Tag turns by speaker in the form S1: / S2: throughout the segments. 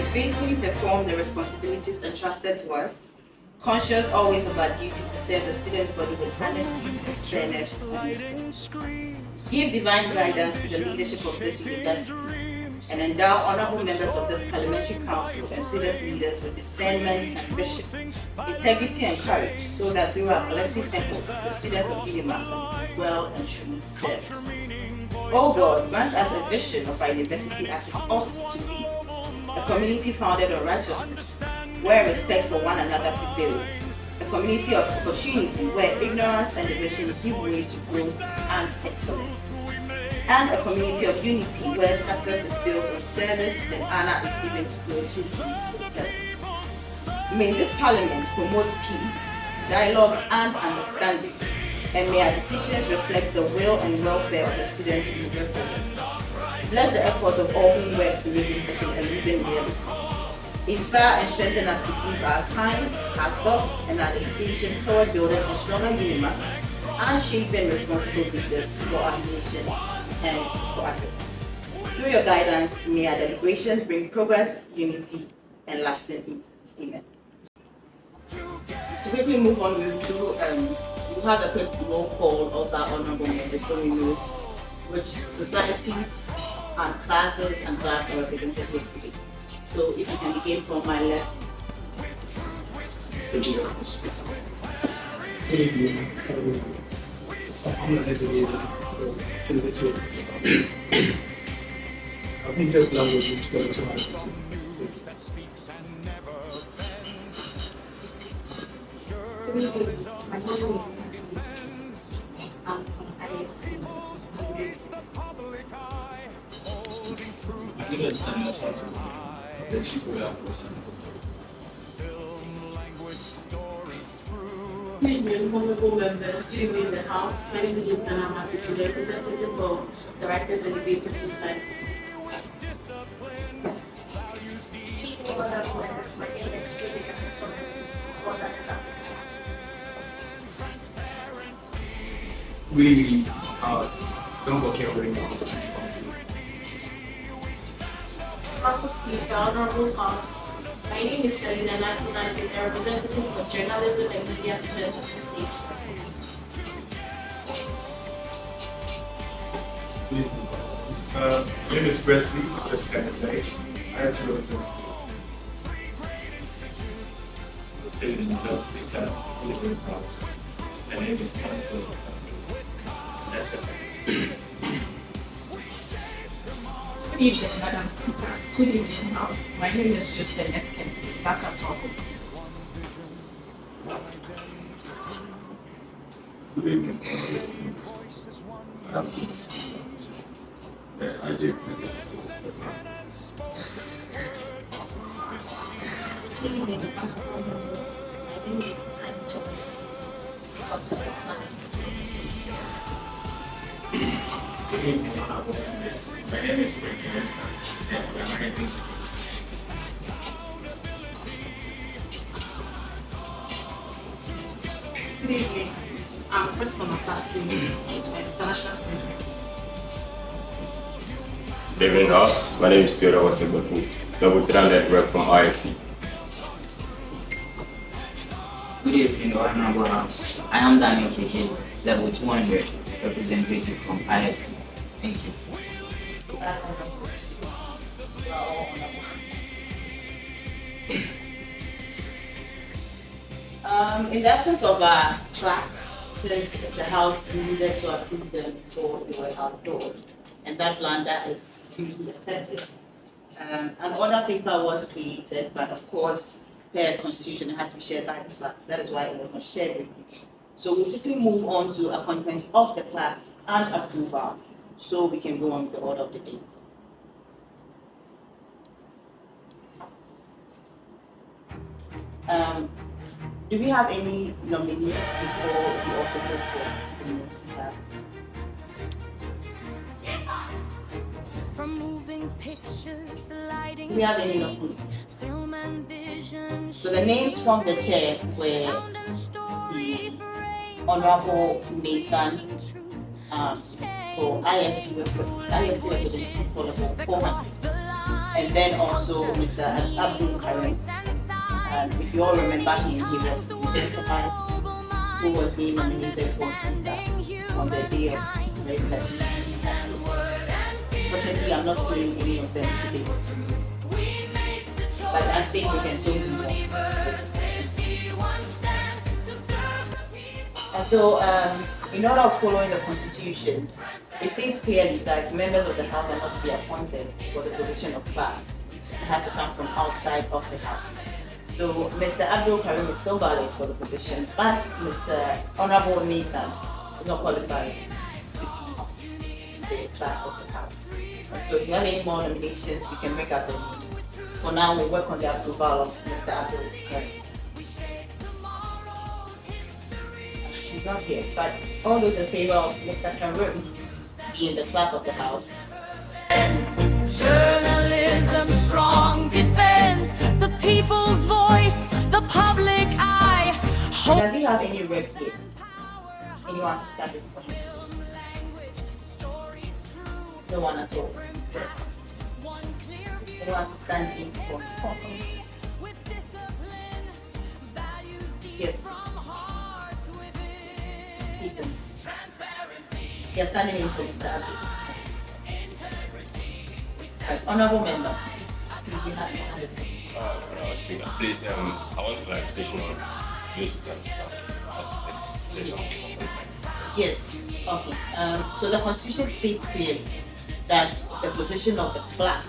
S1: faithfully perform the responsibilities entrusted to us, conscious always of our duty to serve the student body with honesty, fairness, and wisdom. Give divine guidance to the leadership of this university, and endow honorable members of this Parliamentary Council and student leaders with discernment and vision, integrity and courage, so that through our collective efforts, the students of UNIMAC will well and truly serve. Oh God, grant us a vision of our university as it ought to be, a community founded on righteousness, where respect for one another prevails, a community of opportunity where ignorance and division give way to growth and excellence, and a community of unity where success is built on service and honor is given to those who do for the purpose. May this Parliament promote peace, dialogue, and understanding, and may our decisions reflect the will and welfare of the students we represent. Bless the efforts of all who work to make this vision a living reality. Inspire and strengthen us to give our time, our thoughts, and our dedication toward building a stronger UNIMAC and shaping responsible leaders for our nation and for Africa. Through your guidance, may our deliberations bring progress, unity, and lasting impact. Amen. To quickly move on, we'll have a quick roll call of our honorable members so we know which societies and classes and clubs are represented here today. So if you can begin from my left.
S2: Thank you very much. Good evening, everyone. I'm a educator for individual. Our English language is very challenging.
S3: Good evening, my name is I'm from IFC.
S2: I didn't understand something. The chief of the African
S3: Good evening, honorable members. Good evening, the House. My name is Lieutenant Matthew, representative for Directors and Debating Society. People other members, my name is
S2: Good evening, House. Don't work here right now.
S3: Honorable Speaker, Honorable House. My name is Selina Nakunati, a representative for Journalism and Media Students Association.
S2: Good evening. My name is Presley, Parliamentary. I am to represent. Good evening, Mr. Speaker. Good evening, House. My name is Stanford.
S4: Good evening, Madam Speaker. Good evening, House. My name is Justin Esken. That's a talk.
S5: Good evening. I do.
S3: Good evening, Honorable members. My name is Ancho.
S2: Good evening, honorable members. My name is Prince Minister, and organizing secretary.
S1: Good evening. I'm Crystal McCarthy, International Student.
S6: Good evening, House. My name is Theodore Waseboku, Level 3 Network from IFT.
S7: Good evening, Honorable House. I am Daniel KK, Level 200, representative from IFT. Thank you.
S1: In the absence of our tracks, since the House needed to approve them before they were outdoor, and that blunder is usually accepted. An order paper was created, but of course, per Constitution, it has to be shared by the clerks. That is why it was not shared with you. So we'll quickly move on to appointment of the clerks and approval, so we can go on with the order of the day. Do we have any nominees before we also go for the names we have?
S8: From moving pictures, lighting,
S1: Do we have any nominees?
S8: film and vision,
S1: So the names from the chair were
S8: sound and story,
S1: the Honorable Nathan for IFT represents for 400. and then also Mr. Abdul Karim. If you all remember him, he was the gentleman who was being nominated for Senator on the day of the election. Unfortunately, I'm not seeing any of them today. But I think we can still do more. And so, in order of following the Constitution, it states clearly that members of the House are not to be appointed for the position of clerks. It has to come from outside of the House. So, Mr. Abdul Karim is still valid for the position, but Mr. Honorable Nathan is not qualified to be the clerk of the House. And so, if you have any more nominations, you can make up the name. For now, we'll work on the approval of Mr. Abdul Karim. He's not here, but all those in favor of Mr. Karim being the clerk of the House.
S8: Journalism, strong defense, the people's voice, the public eye.
S1: Does he have any rep here? Anyone to stand in for him? No one at all. Anyone to stand in for him? Yes. Ethan. You're standing in for Mr. Abdul. Right, honorable member. Please, you have your hand.
S6: Speaker, please, I want clarification on those who can stand as you said, session.
S1: Yes. Okay. So the Constitution states clearly that the position of the clerk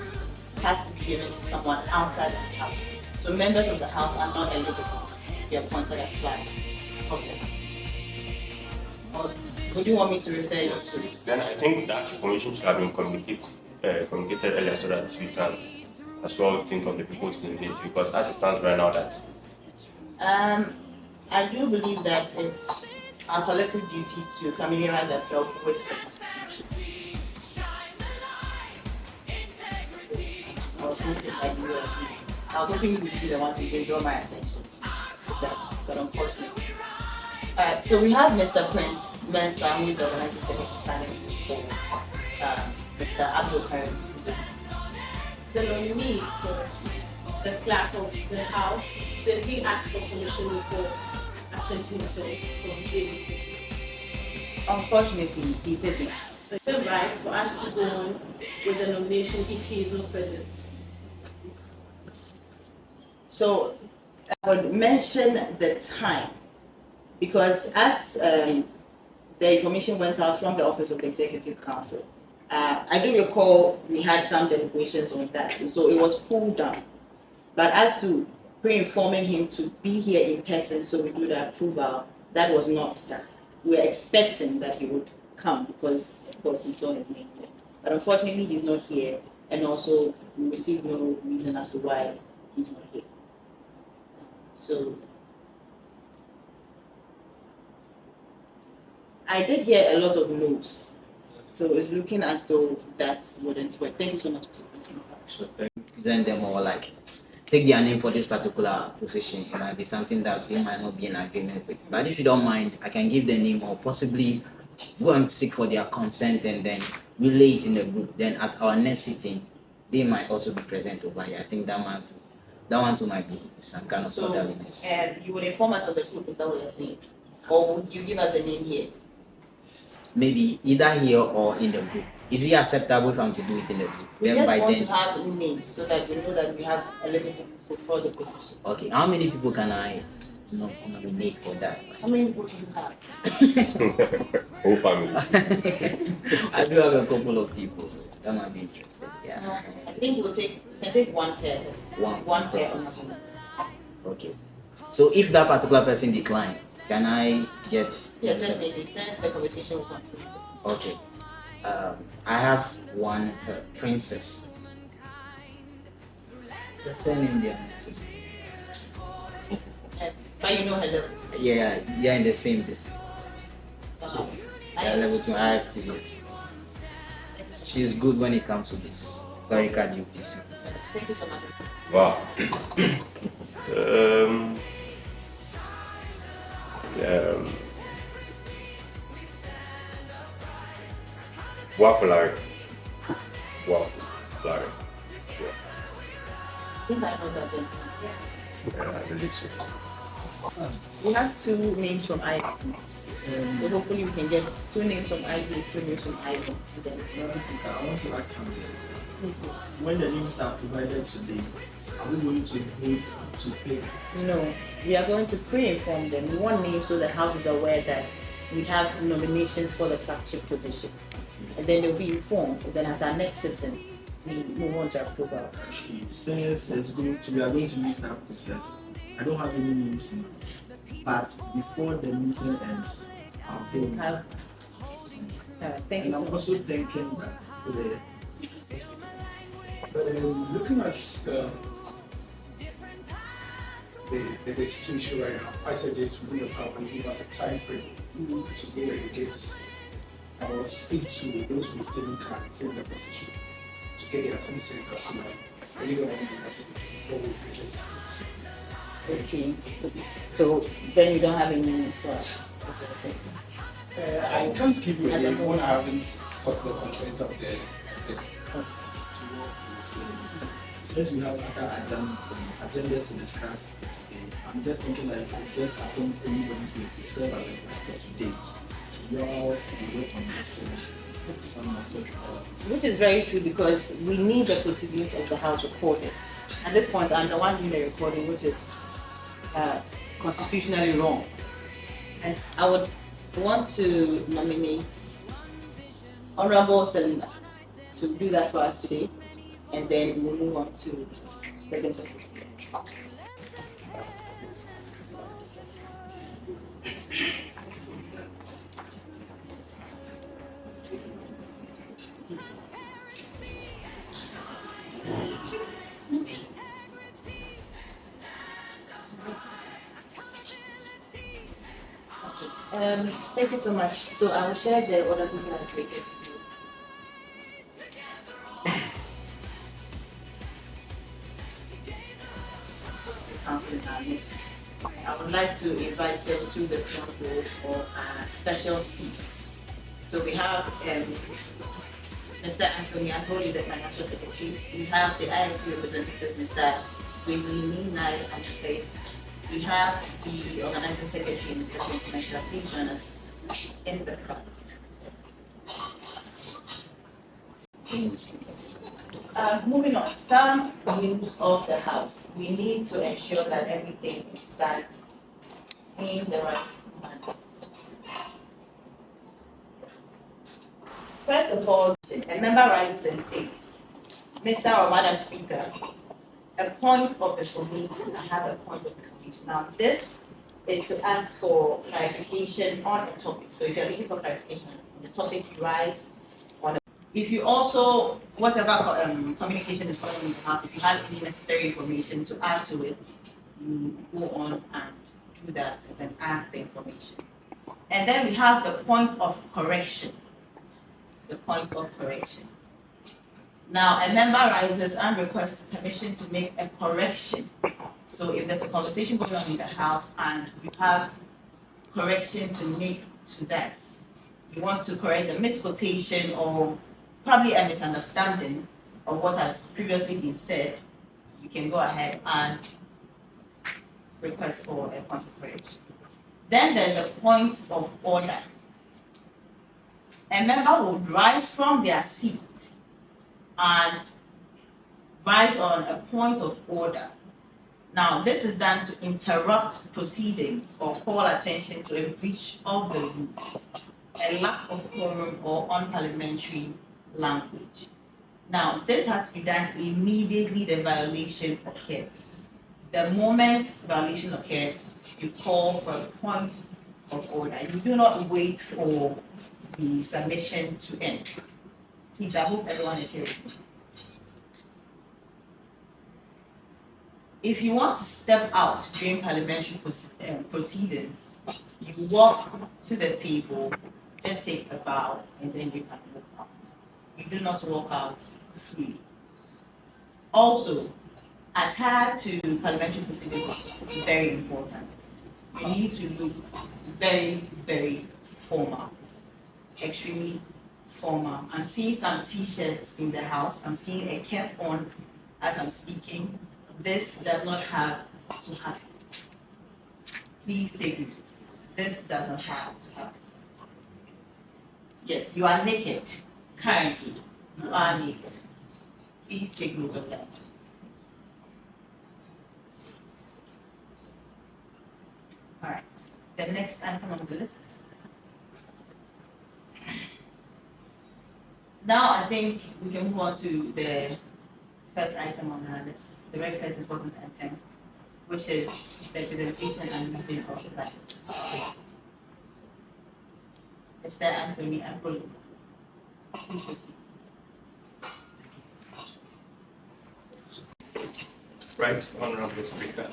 S1: has to be given to someone outside of the House. So members of the House are not eligible to be appointed as clerks of the House. Or would you want me to refer you to this?
S6: Then I think that information should have been communicated earlier so that we can as well think of the people to nominate, because as it stands right now, that's
S1: I do believe that it's our collective duty to familiarize ourselves with the Constitution. So, I was hoping that you were. I was hoping you would be the one to draw my attention to that, but unfortunately. So we have Mr. Prince Mensah, who is the organizing secretary, standing for Mr. Abdul Karim today.
S3: The nominee for the clerk of the House, did he ask for permission before absenting himself from the meeting?
S1: Unfortunately, he didn't.
S3: Is it right for us to go on with the nomination if he is not present?
S1: So I would mention the time, because as the information went out from the Office of the Executive Council, I do recall we had some deliberations on that, so it was cooled down. But as to pre-informing him to be here in person so we do the approval, that was not done. We were expecting that he would come because, of course, he saw his name there. But unfortunately, he's not here, and also we received no reason as to why he's not here. So I did hear a lot of no's. So it's looking as though that wouldn't work. Thank you so much, Mr. President.
S7: So present them or like take their name for this particular position. It might be something that they might not be in agreement with. But if you don't mind, I can give the name or possibly go and seek for their consent and then relay it in the group. Then at our next sitting, they might also be present over here. I think that one too might be some kind of
S1: So
S7: orderliness.
S1: you would inform us of the group, is that what you're saying? Or would you give us the name here?
S7: Maybe either here or in the group. Is it acceptable if I'm to do it in the group?
S1: We
S7: Then
S1: just
S7: by
S1: want
S7: then,
S1: to have names so that we know that we have eligible people for the position.
S7: okay. How many people can I nominate for that?
S1: How many people do you have?
S6: whole family.
S7: I do have a couple of people that might be interested. Yeah.
S1: I think we can take one per person. One per person.
S7: Okay. So if that particular person decline, can I get?
S1: Yes, definitely. Since the conversation will continue.
S7: Okay. I have one princess. The surname there.
S1: Yes. But you know her level.
S7: Yeah, they're in the same district.
S1: I
S7: Level 2, I have 2 years. She's good when it comes to this clerical duties.
S1: Thank you so much.
S6: Wow. Waffle Larry. Waffle Larry. Yeah.
S1: think I know that gentleman.
S6: I believe so.
S1: We have 2 names from ID. So hopefully we can get 2 names from ID, 2 names from ID. And then
S2: I want to ask something. When the names are provided today, are we going to vote to pick?
S1: no, we are going to pre-inform them. We want names so the House is aware that we have nominations for the flagship position. And then they'll be informed. And then at our next sitting, we move on to approval.
S2: Okay, since we are going to meet that process, I don't have any names now. But before the meeting ends, I'll
S1: We
S2: go.
S1: have, thank
S2: And
S1: you so
S2: I'm
S1: much.
S2: also thinking that looking at
S5: the situation right now, I suggest we bring a power and give us a time frame to go educate or speak to those we think can fill the position to get their consent as well. I really don't want to do that before we present.
S1: Okay. So then you don't have any names for us. That's what I'm saying.
S5: I can't give you
S1: I
S5: a
S1: don't
S5: name
S1: know.
S5: when I haven't sought the consent of the person.
S2: since we have other agendas to discuss today, I'm just thinking like we just appoint anybody here to serve as like for today. Yours, we work on it. Some of the
S1: Which is very true because we need the proceedings of the House recorded. At this point, I'm the one doing the recording, which is constitutionally wrong. And I would want to nominate Honorable Selina to do that for us today, and then we'll move on to the business. Thank you so much. So I will share the other people I created with you. Council in our midst. I would like to invite them to the front row for special seats. So we have Mr. Anthony Antoli, the Financial Secretary. We have the IFT representative, Mr. Wesley Nai Antate. We have the Organizing Secretary, Mr. Quincy Mensah. Please join us in the front. Moving on, some rules of the House. We need to ensure that everything is done in the right manner. First of all, a member rises and states, Mr. or Madam Speaker, a point of information. I have a point of information. Now, this is to ask for clarification on a topic. So if you're looking for clarification on the topic, you rise on a. If you also, whatever communication is going on in the House, if you have any necessary information to add to it, you go on and do that and then add the information. And then we have the point of correction. The point of correction. Now, a member rises and requests permission to make a correction. So if there's a conversation going on in the House and you have correction to make to that, you want to correct a misquotation or probably a misunderstanding of what has previously been said, you can go ahead and request for a point of correction. Then there's a point of order. A member would rise from their seat and rise on a point of order. Now, this is done to interrupt proceedings or call attention to a breach of the rules, a lack of quorum or unparliamentary language. Now, this has to be done immediately the violation occurs. The moment violation occurs, you call for a point of order. You do not wait for the submission to end. Please, I hope everyone is hearing me. If you want to step out during parliamentary proceedings, you walk to the table, just take a bow, and then you can walk out. You do not walk out freely. Also, attire to parliamentary proceedings is very important. You need to look very, very formal, extremely formal. I'm seeing some t-shirts in the House. I'm seeing a cap on as I'm speaking. This does not have to happen. Please take note. This does not have to happen. Yes, you are naked. Currently, you are naked. Please take note of that. All right. The next item on the list. Now I think we can move on to the first item on our list, the very first important item, which is the presentation and reading of the budgets. Mr. Anthony Apollo. Please proceed.
S6: Right, Honorable Speaker,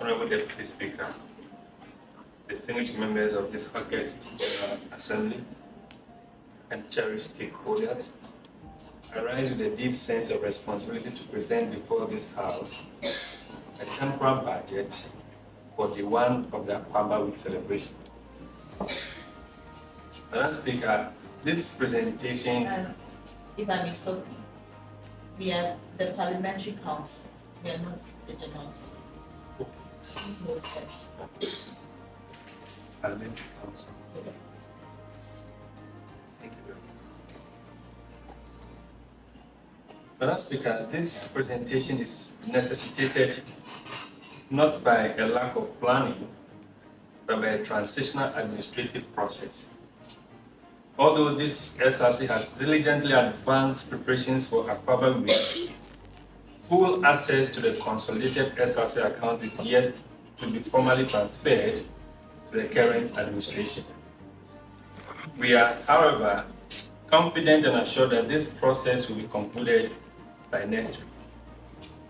S6: Honorable Deputy Speaker, distinguished members of this August General Assembly, and cherished stakeholders, I rise with a deep sense of responsibility to present before this House a temporal budget for the one of the Akwaaba Week celebration. Madam Speaker, this presentation...
S1: If I may stop you, we are the Parliamentary Council, we are not the General Assembly. Please note that.
S6: Parliamentary Council. Thank you very much. Madam Speaker, this presentation is necessitated not by a lack of planning, but by a transitional administrative process. Although this SRC has diligently advanced preparations for Akwaaba Week, full access to the consolidated SRC account is yet to be formally transferred to the current administration. We are, however, confident and assured that this process will be concluded by next week,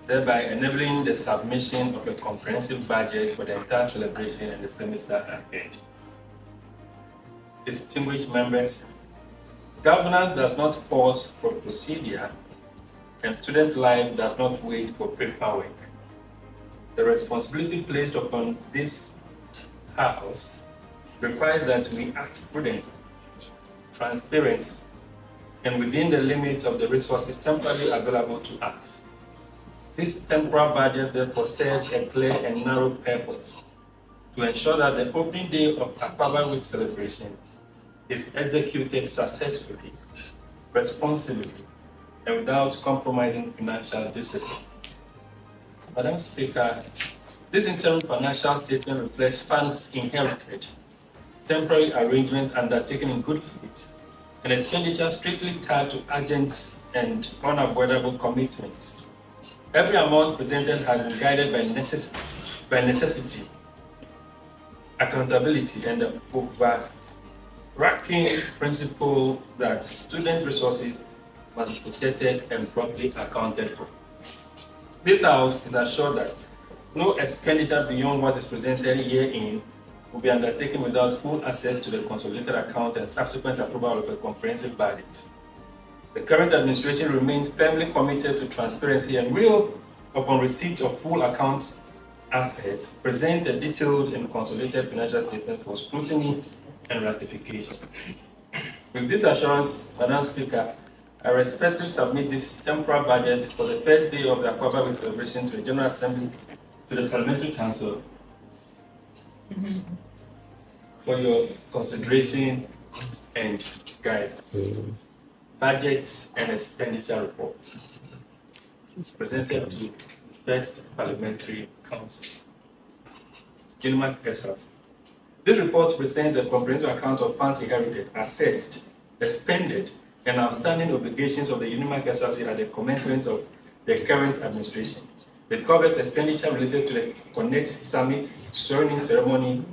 S6: thereby enabling the submission of a comprehensive budget for the entire celebration and the semester ahead. Distinguished members, governance does not pause for procedure, and student life does not wait for paperwork. The responsibility placed upon this House requires that we act prudently, transparently, and within the limits of the resources temporarily available to us. This temporal budget therefore serves a clear and narrow purpose to ensure that the opening day of Akwaaba Week celebration is executed successfully, responsibly, and without compromising financial discipline. Madam Speaker, this interim financial statement reflects funds inherited, temporary arrangements undertaken in good faith, and expenditure strictly tied to urgent and unavoidable commitments. Every amount presented has been guided by necessity, accountability, and the overarching principle that student resources must be protected and properly accounted for. This House is assured that no expenditure beyond what is presented herein will be undertaken without full access to the consolidated account and subsequent approval of a comprehensive budget. The current administration remains firmly committed to transparency and will, upon receipt of full account assets, present a detailed and consolidated financial statement for scrutiny and ratification. With this assurance, Madam Speaker, I respectfully submit this temporal budget for the first day of the Akwaaba Week celebration to the General Assembly, to the Parliamentary Council, for your consideration and guidance. Budgets and expenditure report. It's presented to First Parliamentary Council. UNIMAC SRC. This report presents a comprehensive account of funds inherited, assessed, expended, and outstanding obligations of the UNIMAC SRC at the commencement of the current administration. It covers expenditure related to the Connect Summit, swearing ceremony,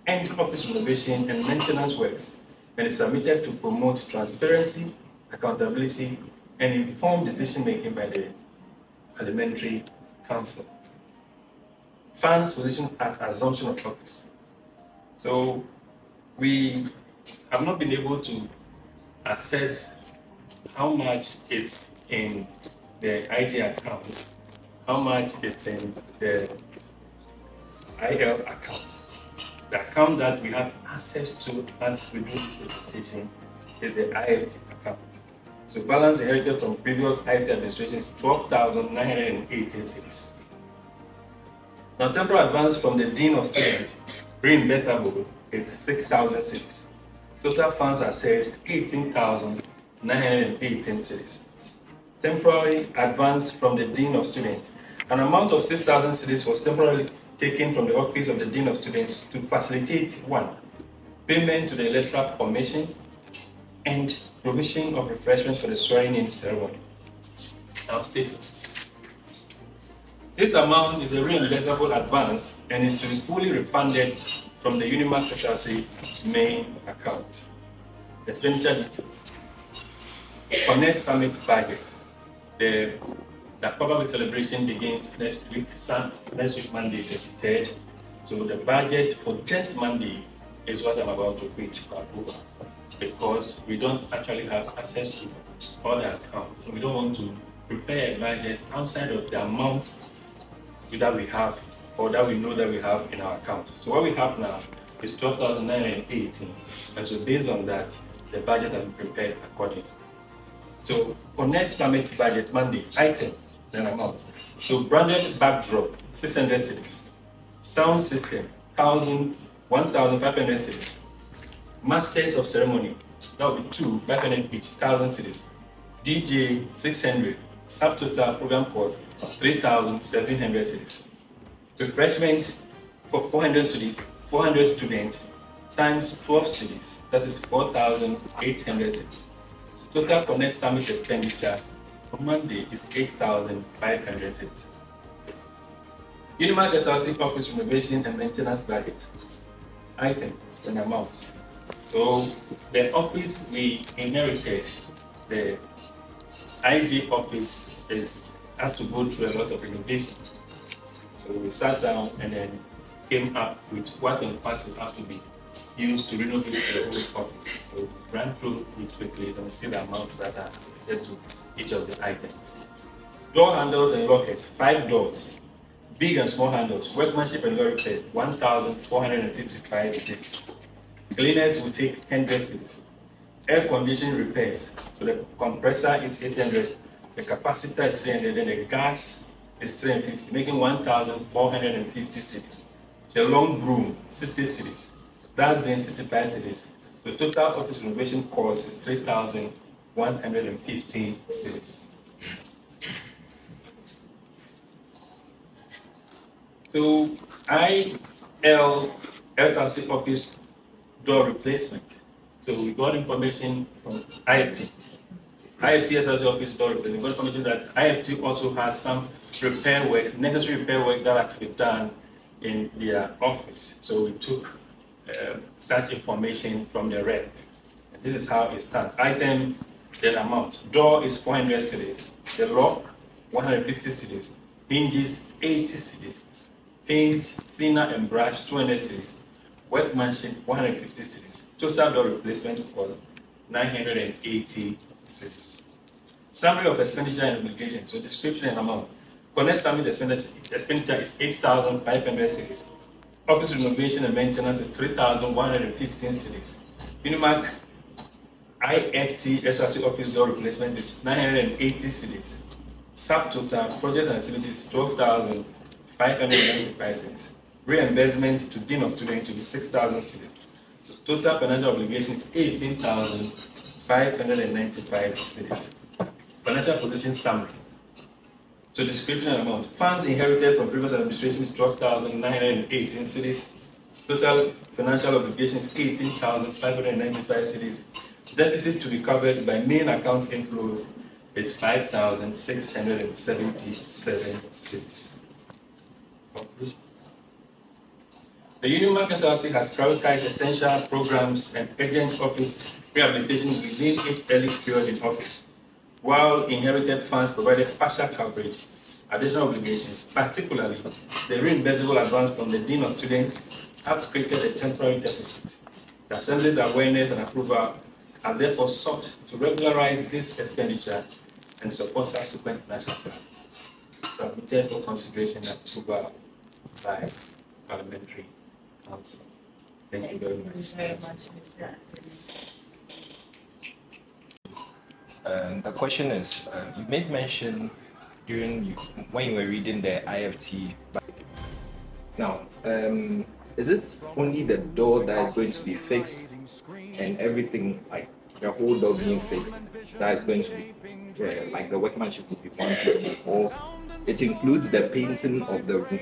S6: and office renovation and maintenance works, and is submitted to promote transparency, accountability, and informed decision-making by the Parliamentary Council. Funds positioned at assumption of office. So we have not been able to assess how much is in the ID account, how much is in the IL account. The account that we have access to as we do this presentation is the IFT account. So balance inherited from previous IT administration is 12,918 cedis. Now temporal advance from the Dean of Students, reimbursable, is 6,000 cedis. Total funds assessed 18,918 cedis. Temporary advance from the Dean of Students. An amount of 6,000 cedis was temporarily taken from the office of the Dean of Students to facilitate 1. Payment to the Electoral Commission and provision of refreshments for the swearing-in ceremony. Now status. This amount is a reimbursable advance and is to be fully refunded from the UNIMAC SRC main account. Expenditure details. Connect Summit budget. The Akwaaba celebration begins next week Monday, the 3rd. So the budget for just Monday is what I'm about to pitch for approval, because we don't actually have access to all the accounts. We don't want to prepare a budget outside of the amount that we have or that we know that we have in our account. So what we have now is 12,918, and so based on that, the budget has been prepared accordingly. So Connect Summit budget Monday item, then amount. So branded backdrop 600 cedis, sound system 1,500 cedis, masters of ceremony that will be 500 each, 1,000 cedis, DJ 600, subtotal program cost 3,700 cedis. Refreshments for 400 students times 12 cedis, that is 4,800 cedis. So total Connect Summit expenditure for Monday is 8,500 cedis. UNIMAC SRC office renovation and maintenance budget item and amount. So the office we inherited, the IG office, has to go through a lot of renovation. So we sat down and then came up with what in fact will have to be used to renovate the whole office. So we ran through it quickly and see the amounts that are related to each of the items. Door handles and lockets, 5 doors. Big and small handles, workmanship and welfare, 1,455 cedis. Cleaners will take 100 cedis. Air conditioning repairs, so the compressor is 800, the capacitor is 300, and the gas is 350, making 1,450 cedis. The long broom, 60 cedis. That's then 65 cedis. The total office renovation cost is 3,115 cedis. So SRC office door replacement. So we got information from IFT SRC office door replacement. We got information that IFT also has some repair work, necessary repair work that has to be done in their office. So we took such information from the rep. This is how it stands. Item, the amount. Door is 400 cedis. The lock, 150 cedis. Hinges, 80 cedis. Paint, thinner and brush, 200 cedis. Workmanship, 150 cedis. Total door replacement cost, 980 cedis. Summary of expenditure and obligations. So description and amount. Connect Summit expenditure is 8,500 cedis. Office renovation and maintenance is 3,115 cedis. UNIMAC IFT SRC office door replacement is 980 cedis. Subtotal projects and activities 12,595 cedis. Reimbursement to Dean of Students to be 6,000 cedis. So total financial obligation is 18,595 cedis. Financial position summary. So description and amount. Funds inherited from previous administration is 12,918 cedis. Total financial obligation is 18,595 cedis. Deficit to be covered by main account inflows is 5,677 cedis. Conclusion. The UNIMAC SRC has prioritized essential programs and urgent office rehabilitation within its early period in office, while inherited funds provided partial coverage, additional obligations, particularly the reimbursable advance from the Dean of Students, have created a temporary deficit. The Assembly's awareness and approval are therefore sought to regularize this expenditure and support subsequent financial plan. Submitted for consideration and approval by Parliamentary Council. Thank you very much.
S3: Mr.
S9: The question is, you made mention when you were reading the IFT. Now, is it only the door that is going to be fixed and everything, like the whole door being fixed, that is going to be like the workmanship will be 150, or it includes the painting of the room?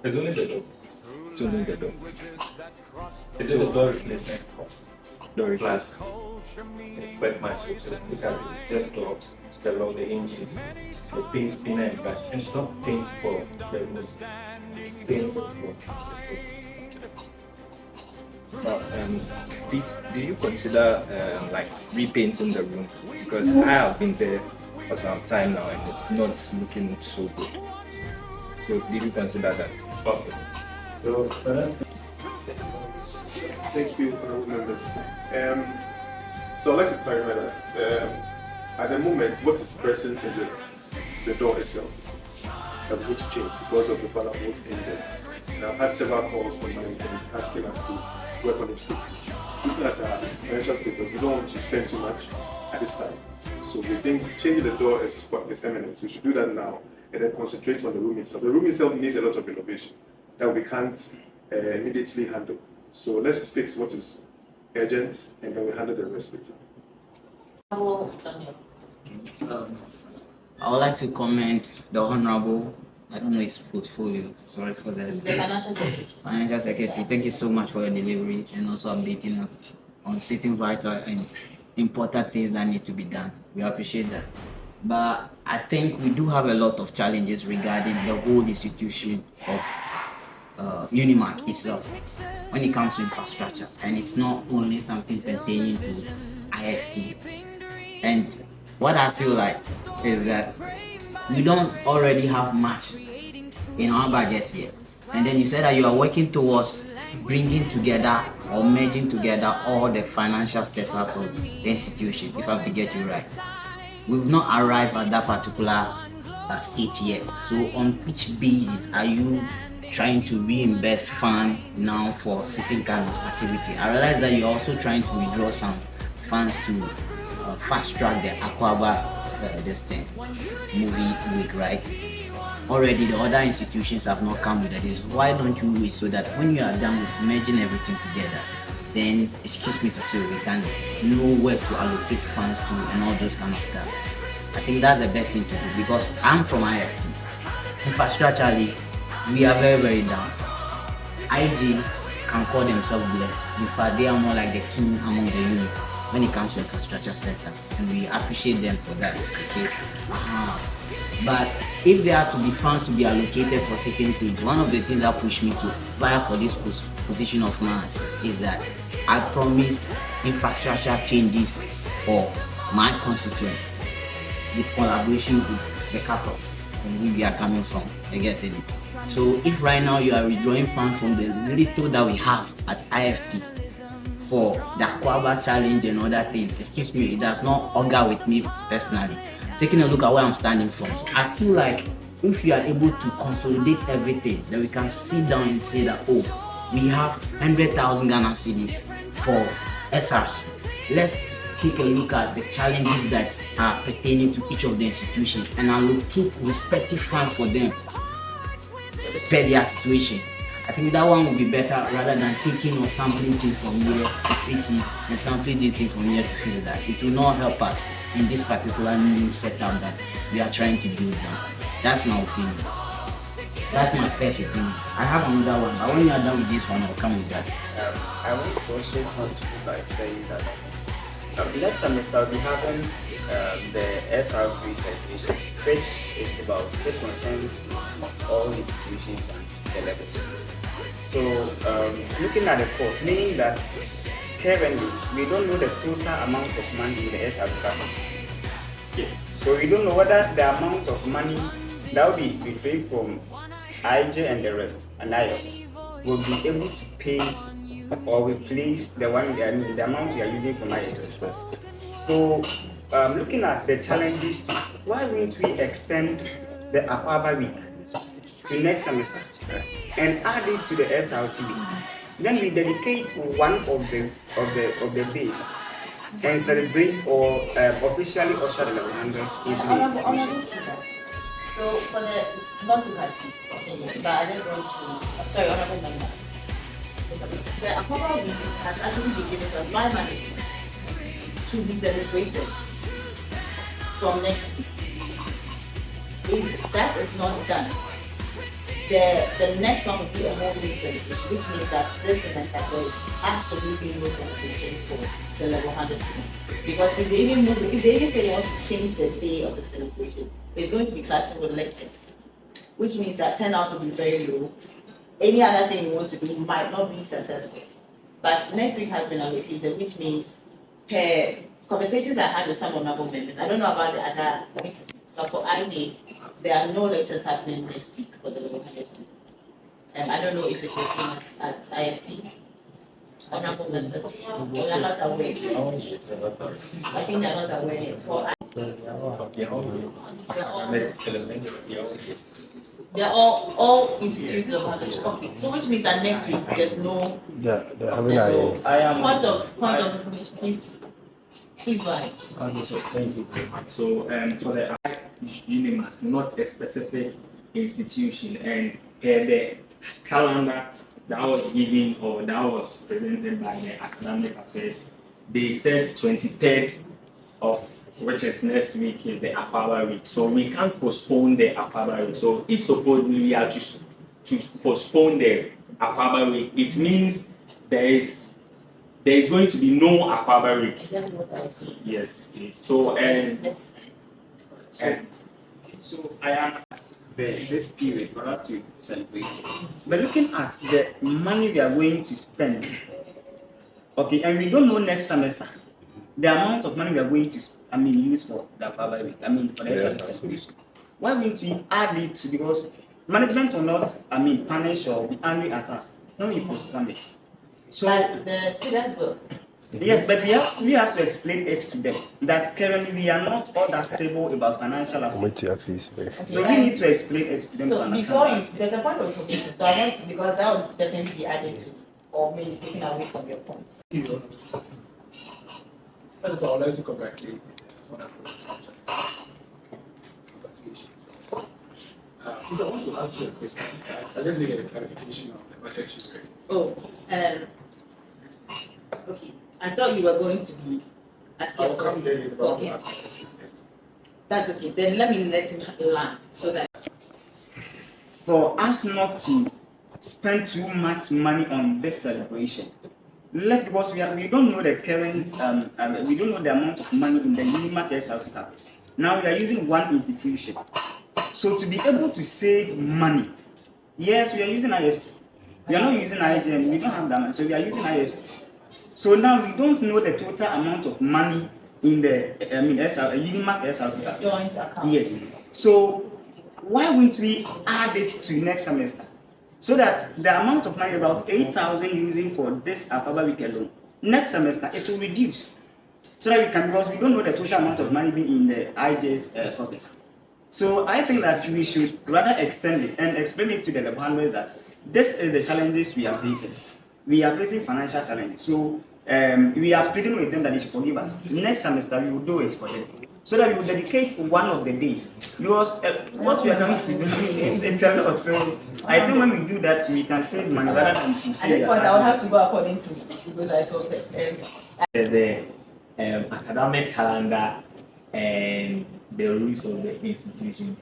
S6: It's only the door.
S9: It's only the door.
S6: Is it the door replacement cost?
S9: Door
S6: Plus, workmanship. Look at it. It's just door, the lock, the hinges, the paint, thinner and brush. And it's not paint for the room. It's paint for the room.
S9: But please, do you consider like repainting the room? Because I have been there for some time now and it's not looking so good. So did you consider that?
S6: Okay. So,
S10: Thank you, members. So I'd like to clarify that at the moment, what is present is the door itself that we need to change because of the parables in there. And I've had several calls from management asking us to work on it quickly. Looking at our financial status, we don't want to spend too much at this time. So we think changing the door is what is eminent. We should do that now and then concentrate on the room itself. The room itself needs a lot of renovation that we can't immediately handle. So let's fix what is urgent and then we handle the rest later.
S7: I would like to comment the Honorable, I don't know his portfolio, sorry for that.
S1: He's the financial secretary.
S7: Financial Secretary, thank you so much for your delivery and also updating us on certain vital and important things that need to be done. We appreciate that. But I think we do have a lot of challenges regarding the whole institution of UNIMAC itself when it comes to infrastructure, and it's not only something pertaining to IFT. And what I feel like is that we don't already have much in our budget yet, and then you said that you are working towards bringing together or merging together all the financial setup of the institution, if I have to get you right. We've not arrived at that particular state yet. So on which basis are you trying to reinvest fund now for certain kind of activity? I realize that you're also trying to withdraw some funds to fast track the Akwaaba movie week, right? Already the other institutions have not come with this. Why don't you wait so that when you are done with merging everything together, then, excuse me to say, we can know where to allocate funds to and all those kind of stuff. I think that's the best thing to do, because I'm from IFT. Infrastructurally, we are very, very down. IG can call themselves blessed. In fact, they are more like the king among the unit when it comes to infrastructure setups, and we appreciate them for that. Okay. But if there are to be funds to be allocated for certain things, one of the things that pushed me to vie for this position of mine is that I promised infrastructure changes for my constituent with collaboration with the capitals from where we are coming from. You get it? So if right now you are withdrawing funds from the little that we have at IFT for the Akwaaba challenge and other things, excuse me, it does not augur with me personally. Taking a look at where I'm standing from, so I feel like if you are able to consolidate everything, then we can sit down and say that, oh, we have 100,000 Ghana cedis for SRC. Let's take a look at the challenges that are pertaining to each of the institutions and allocate respective funds for them per their situation. I think that one would be better rather than taking or sampling things from here to fix it and sampling this thing from here to fix that. It will not help us in this particular new setup that we are trying to build now. That's my opinion. That's my first opinion. I have another one, but when you are done with this one, I'll come with that.
S11: I want to also contribute by saying that next semester we'll be having the SRC citation, which is about the concerns of all institutions and the levels. So looking at the cost, meaning that currently we don't know the total amount of money in the SRC purposes.
S6: Yes.
S11: So we don't know whether the amount of money that will be refrained from IJ and the rest, and I will be able to pay or replace the amount we are using for my expenses. So looking at the challenges, why won't we extend the Akwaaba week to next semester and add it to the SRC week? then we dedicate one of the days and celebrate or officially usher the level hundreds into the institution.
S1: So for the not to cut you, but I just want to sorry, honorable member. The Akwaaba week has actually been given to us by management to be celebrated from next week. If that is not done, the next one will be a whole new celebration, which means that this semester there is absolutely no celebration for the level 100 students. Because if they even say they want to change the day of the celebration, it's going to be clashing with lectures, which means that turnout will be very low. Any other thing you want to do might not be successful. But next week has been allocated, which means per conversations I had with some honorable members, I don't know about the other institutes, but for IJ, there are no lectures happening next week for the level 100 students. I don't know if it's the same at IFT. Honorable members, they are not aware. I think they're not aware. For they're all institutes of knowledge. Okay, so which means that next week there's no.
S5: They're having
S1: so I am point of information, please. Please go ahead.
S12: So thank you. So for the UNIMAC, not a specific institution, and the calendar that was given or that was presented by the academic affairs, they said 23rd of which is next week is the Akwaaba week. So we can't postpone the Akwaaba week. So if supposedly we are to postpone the Akwaaba week, it means there is going to be no Akwaaba week.
S1: Exactly what I see.
S12: Yes. So
S11: So I understand this period for us to celebrate. But looking at the money we are going to spend, okay, and we don't know next semester the amount of money we are going to use for the Akwaaba week, for the celebration. Why wouldn't we add it to, because management will not punish or be angry at us when we postpone it. So
S1: but the students will.
S11: Yes, but we have to explain it to them that currently we are not all that stable about financial aspects. So we need to explain it to them.
S1: So before you, there's a point of information. So I want to, because that will definitely be added to or maybe taken away from your point.
S5: First of all, I'd like to congratulate congratulations. I want to ask you a question. I just need a clarification on the budget you read.
S1: Oh, okay. I thought you were going to be asking.
S5: I'll come there later, but I want to
S1: Okay.
S5: ask my question.
S1: That's okay. Then let me let him land so that
S11: For us not to spend too much money on this celebration, because we don't know the current we don't know the amount of money in the UNIMAC SLC campus. Now we are using one institution, so to be able to save money, yes, we are using IFT. We are not using IGM. We don't have that money, so we are using IFT. So now we don't know the total amount of money in the UNIMAC SLC campus.
S1: joint account.
S11: Yes. So why wouldn't we add it to next semester? So that the amount of money, about 8,000 using for this Akwaaba week alone, next semester it will reduce. So that we can, because we don't know the total amount of money being in the IJ's pockets. So I think that we should rather extend it and explain it to the level handlers that this is the challenges we are facing. We are facing financial challenges. So we are pleading with them that they should forgive us. Next semester we will do it for them, so that we will dedicate one of the days. Because what we are going to do, it's a lot. So I think when we do that, we can save money rather than to save.
S1: At this point, I would have to go according to because I saw first.
S12: the academic calendar and the rules of the institution.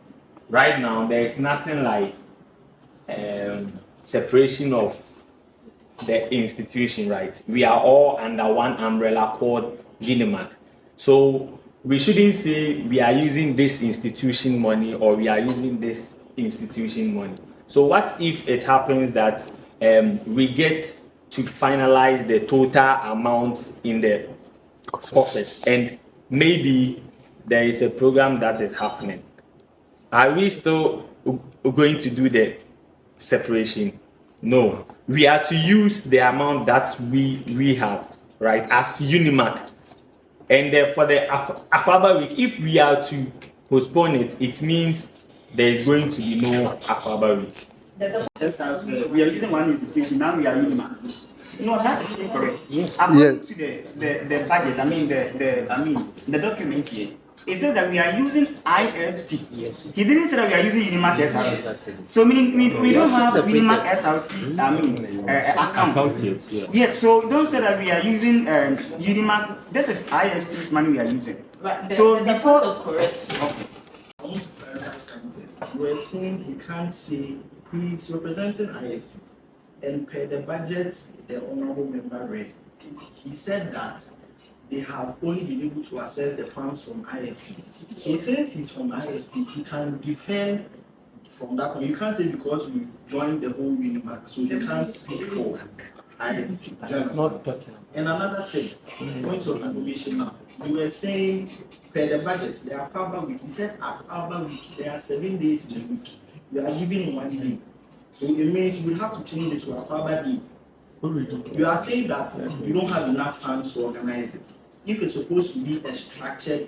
S12: Right now, there is nothing like separation of the institution, right? We are all under one umbrella called UNIMAC. So we shouldn't say we are using this institution money or we are using this institution money. So what if it happens that we get to finalize the total amount in the office and maybe there is a program that is happening? Are we still going to do the separation? No, we are to use the amount that we have, right, as UNIMAC. And for the Akwaaba week, if we are to postpone it, it means there is going to be no Akwaaba week.
S11: SRC, we are using one institution, now we are UNIMAC. No, that is incorrect. According to the budget, the document here, it says that we are using IFT. Yes. He didn't say that we are using UNIMAC SRC. So meaning we don't have UNIMAC SRC, account. Yes, so don't say that we are using UNIMAC. This is IFT's money we are using.
S1: Right.
S11: So
S1: there's
S11: before
S1: a point of correction.
S11: okay.
S2: I want to clarify something. We're saying he can't say he's representing IFT, and per the budget the honorable member read, he said that they have only been able to access the funds from IFT. So since he's from IFT, he can defend from that point. You can't say because we've joined the whole UNIMAC, so he can't speak for IFT. Not talking. And another thing, points of information now. You were saying per the budget, the Akwaaba week. You said Akwaaba week, there are 7 days in a week. We are giving 1 day. So it means we have to change it to Akwaaba day. You are saying that you don't have enough funds to organize it. If it's supposed to be a structured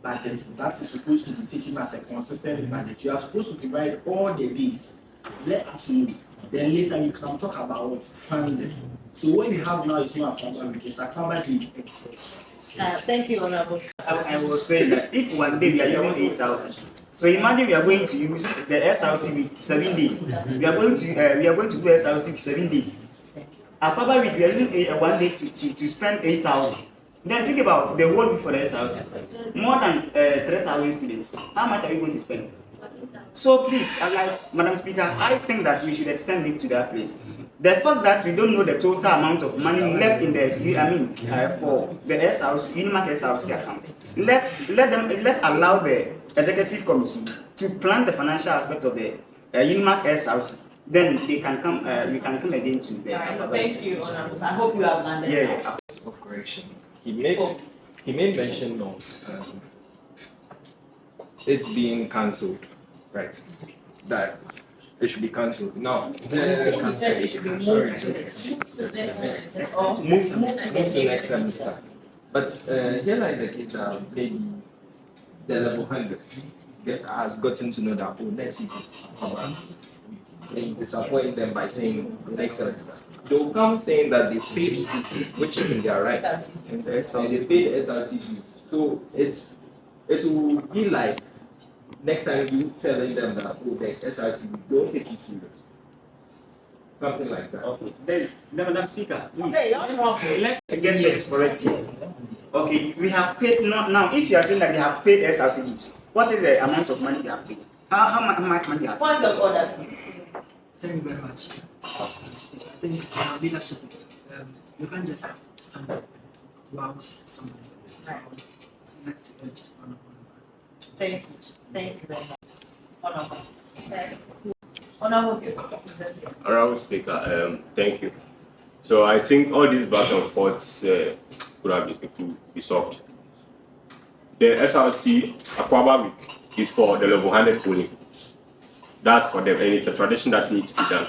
S2: budget, that is supposed to be taken as a consistent budget. You are supposed to provide all the days. Let us know. Then later you can talk about funding. So what you have now is not Akwaaba week, it's Akwaaba day.
S1: Thank you, Honorable.
S11: I will say that if one day we are using 8,000, so imagine we are going to use the SRC with 7 days. We are going to do SRC with 7 days. Akwaaba week we are using 1 day to spend 8,000. Then think about the whole week for the SRC. More than 3,000 students. How much are we going to spend? So please, like Madam Speaker, I think that we should extend it to that place. The fact that we don't know the total amount of money left in the for the SRC, UNIMAC SRC account, let allow the executive committee to plan the financial aspect of the UNIMAC SRC. Then they can come. We can come again to the.
S1: Thank you, Honorable. I hope you have landed.
S11: Yeah.
S9: Of correction. He made mention of it being cancelled, right? That it should be cancelled. Now, move to next semester. But here lies the case that maybe the level 100 has gotten to know that next week is about. And disappoint them by saying next semester. They'll come saying that they paid school fees, which is in their right, and they paid SRT. So it will be like next time you telling them that there's SRC, don't take it serious. Something like that.
S11: Okay. Then Madam Speaker, please let's get this correct here. Okay, we have paid now. If you are saying that they have paid SRC, what is the amount of money they have paid? How much money they have paid?
S1: Point of order, please.
S13: Thank you very much. I think leadership, you can't just stand up whilst someone's
S1: right.
S13: You have to urge one.
S1: Thank you. Thank you very much.
S14: Honorable Speaker, thank you. So I think all these back and forths could have be solved. The SRC Akwaaba week is for the level 100 only. That's for them, and it's a tradition that needs to be done.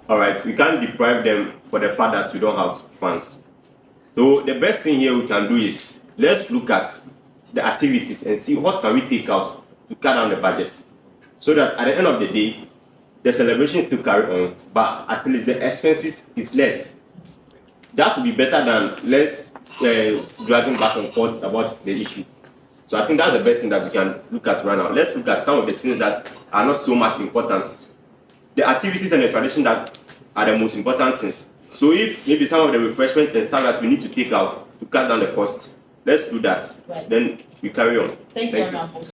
S14: All right, we can't deprive them for the fact that we don't have funds. So the best thing here we can do is let's look at the activities and see what can we take out to cut down the budget, so that at the end of the day, the celebration still carry on, but at least the expenses is less. That would be better than less dragging back and forth about the issue. So I think that's the best thing that we can look at right now. Let's look at some of the things that are not so much important. The activities and the tradition that are the most important things. So if maybe some of the refreshment and stuff that we need to take out to cut down the cost, let's do that. Right. Then we carry on.
S1: Thank you, Honorable.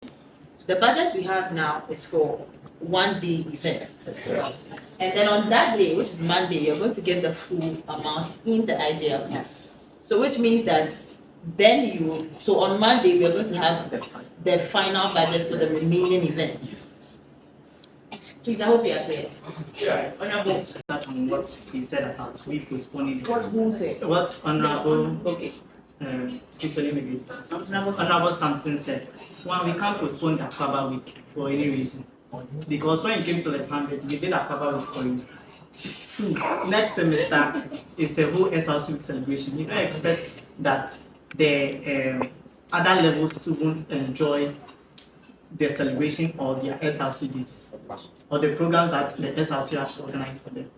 S1: The budget we have now is for 1 day events. Yes. And then on that day, which is Monday, you're going to get the full amount in the IJ account. Yes. So which means that then so on Monday, we are going to have the final budget for the remaining events. Please, I hope you are clear.
S11: Yeah.
S1: Honorable.
S11: That on what he said about we postponing.
S1: Who said?
S11: What Honorable?
S1: Okay.
S11: Honorable Samson said, one, we can't postpone the Akwaaba week for any reason. Because when it came to the 100, we did Akwaaba week for you. Next semester is a whole SRC week celebration. You don't expect that the other levels too won't enjoy
S15: their celebration or their SRC gives, or the program that the SRC has to organize for them.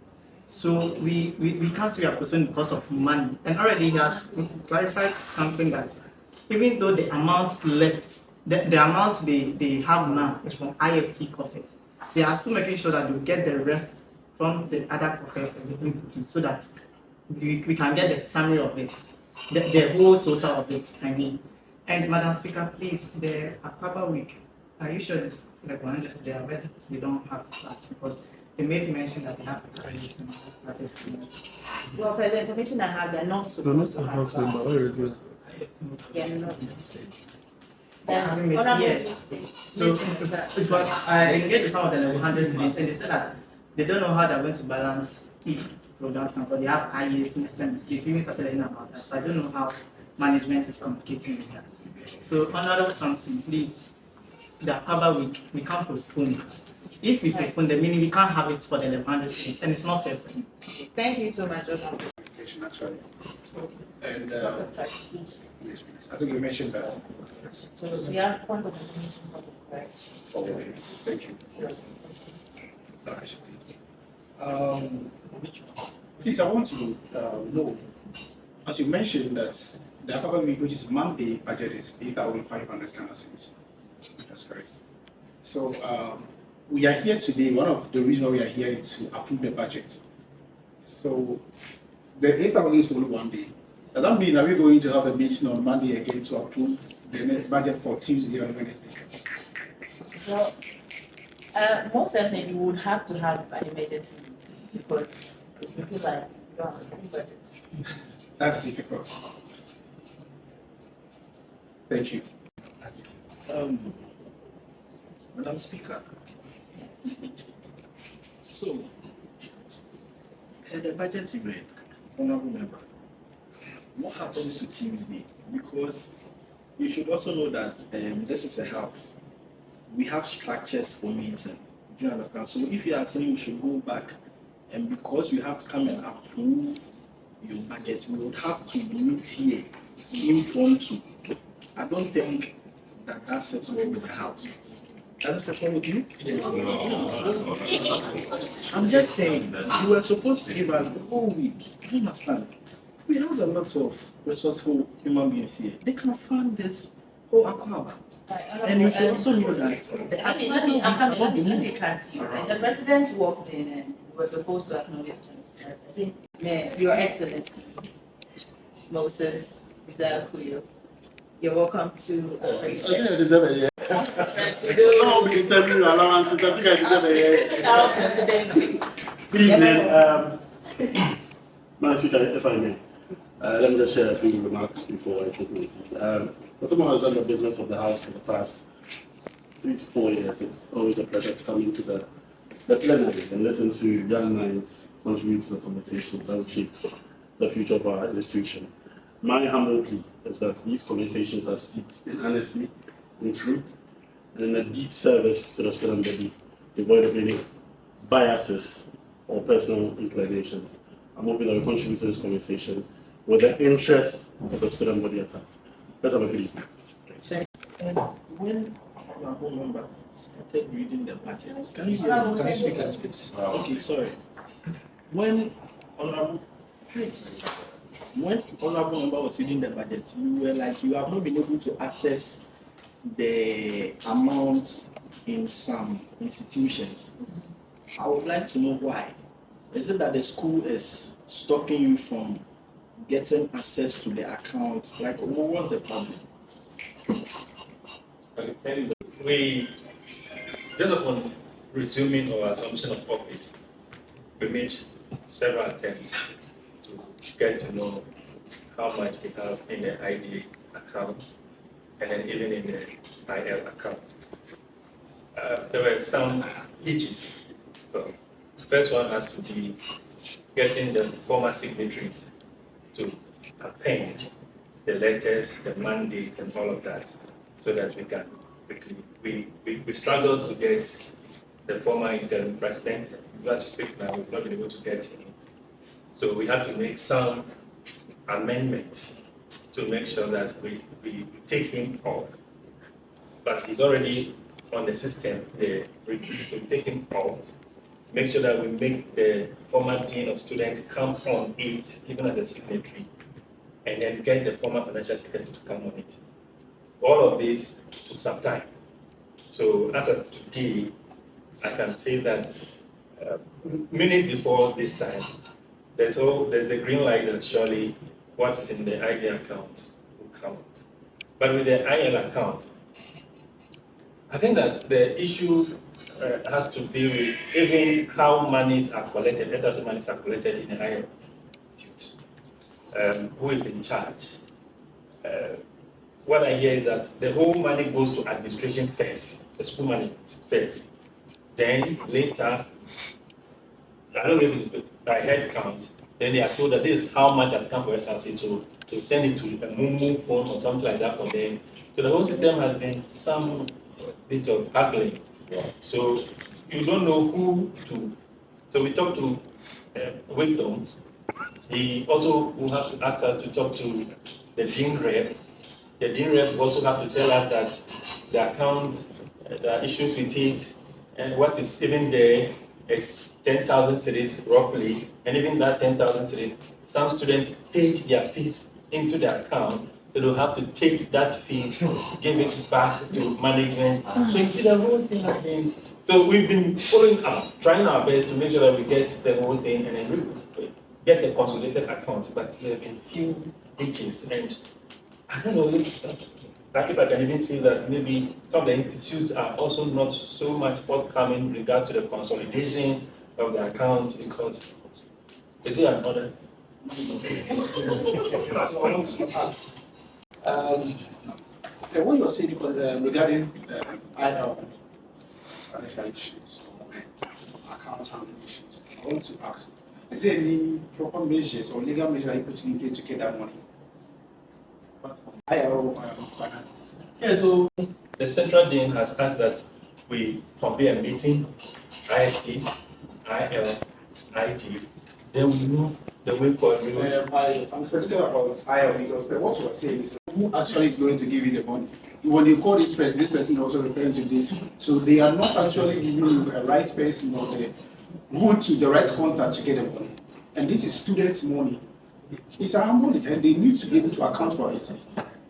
S15: So we can't say we are pursuing because of money. And already he has clarified something that even though the amount left, the amount they have now is from IFT coffers, they are still making sure that they get the rest from the other coffers of the institute so that we can get the summary of it, the whole total of it, I mean. And Madam Speaker, please, the Akwaaba week, are you sure this, like 100 they are ready? They don't have class because they made mention that they have credits and that is clear.
S1: Well, for the information I have, they're not supposed to have class. Yeah, no.
S15: Yes. So it was, I engaged with some of the level 100 students and they said that they don't know how they're going to balance if programs can, but they have IAs and they've even started learning about that. So I don't know how management is communicating with that. So Honorable Samson, please, the Akwaaba week, we can't postpone it. If we postpone the meaning, we can't have it for the 100 students, and it's not fair for them.
S1: Okay, thank you so much, Honorable.
S5: Actually. And I think you mentioned that.
S1: So we have points of information for the correct.
S5: Okay, thank you. Please, I want to know, as you mentioned that the Akwaaba week, which is monthly budget, is 8,500 Ghana cedis. That's correct. So we are here today. One of the reasons we are here is to approve the budget. So the 8,000 is only one day. Does that mean are we going to have a meeting on Monday again to approve the budget for Tuesday and Wednesday?
S1: Well, most definitely we would have to have an emergency meeting because it's looking like we don't have a budget.
S5: That's difficult. Thank you.
S2: Madam Speaker.
S1: Yes.
S2: So, the budget you read, Honorable Member, what happens to Tuesday? Because you should also know that this is a house. We have structures for meeting. Do you understand? So if you are saying we should go back, and because you have to come and approve your budget, we would have to meet here impromptu. I don't think that sets well with the house. Does it set well with you? I'm just saying that you were supposed to give us the whole week. Do you understand? We have a lot of resourceful human beings here. They can fund this whole Akwaaba. And you should also know that.
S1: Let me cut you. The president walked in and we were supposed to acknowledge him. I think, Your Excellency, Moses Izakuyo, you're welcome to
S5: I think I deserve a year. I'll be telling you allowances. I think I deserve a year.
S16: Good evening, Madam Speaker, if I may. Let me just share a few remarks before I take my seat. Someone has done the business of the House for the past 3 to 4 years. It's always a pleasure to come into the plenary and listen to young minds contribute to the conversations that will shape the future of our institution. My humble plea is that these conversations are steeped in honesty, in truth, and in a deep service to the student body, devoid of any biases or personal inclinations. I'm hoping that we contribute to this conversation with the interest of the student body at heart. Let's have a good evening.
S2: When Honorable Member started reading the budget, can you speak as please? Okay, sorry. When Honorable Member was reading the budget, you were like, you have not been able to access the amounts in some institutions. I would like to know why. Is it that the school is stopping you from getting access to the account? Like, what was the problem?
S6: We, just upon resuming our assumption of office, we made several attempts to get to know how much we have in the IGA account and then even in the IL account. There were some hitches. So the first one has to be getting the former signatories to append the letters, the mandate, and all of that, so that we can quickly. We struggled to get the former interim president. Last week now, we've not been able to get him. So we had to make some amendments to make sure that we take him off. But he's already on the system, the so take him off, make sure that we make the former dean of students come on it, even as a signatory, and then get the former financial secretary to come on it. All of this took some time. So as of today, I can say that minutes before this time, there's the green light that surely what's in the IG account will count. But with the IL account, I think that the issue has to be with even how monies are collected, SRC monies are collected in the IL institute. Who is in charge? What I hear is that the whole money goes to administration first, the school management first. Then later, I don't know if it's by head count, then they are told that this is how much has come for SRC, so to send it to a Mumu phone or something like that for them. So the whole system has been some bit of haggling. So you don't know who to. So we talked to Wisdom. He also will have to ask us to talk to the Dean Rep. The Dean Rep also have to tell us that the account, the issues with it, and what is even there is 10,000 cities roughly, and even that 10,000 cities, some students paid their fees into the account, so they'll have to take that fees, give it back to management. So you see the whole thing has been, so we've been following up, trying our best to make sure that we get the whole thing and then get a consolidated account, but there have been few pages, and I don't know if I can even say that maybe some of the institutes are also not so much forthcoming in regards to the consolidation of the account, because is it an order?
S5: What you're saying regarding IL financial issues or account handling issues, I want to ask, is there any proper measures or legal measures you put in place to get that money? IL finance.
S6: Yeah, so the central dean has asked that we convene a meeting, IFT, IL, IT, then we move the way forward.
S5: I'm specific about IL because what you are saying is who actually is going to give you the money. When you call this person is also referring to this. So they are not actually giving you the right person or the right contact to get the money. And this is students' money. It's our money and they need to be able to account for it.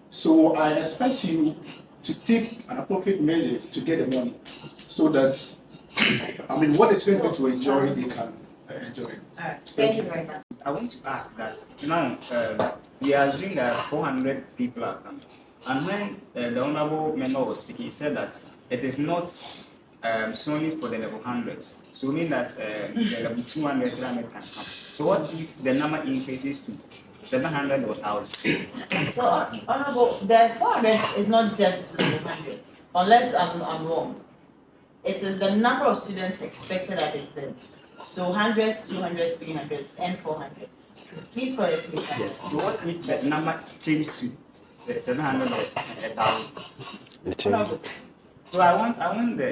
S5: So I expect you to take an appropriate measures to get the money so that, what the students want to enjoy, they can enjoy it.
S1: All right, thank you very much.
S11: I want to ask that now we assume that 400 people are coming, and when the honorable member was speaking, he said that it is not solely for the level 100s. So mean that the level 200, 300 can come. So what if the number increases to 700 or 1,000?
S1: So, Honorable, the 400 is not just level 100s, unless I'm wrong. It is the number of students expected at the event. So 100s, 200s, 300s, and 400s. Please correct me.
S11: Yes. So what if the number changed to 700 or 1,000?
S9: It changed.
S11: So I want the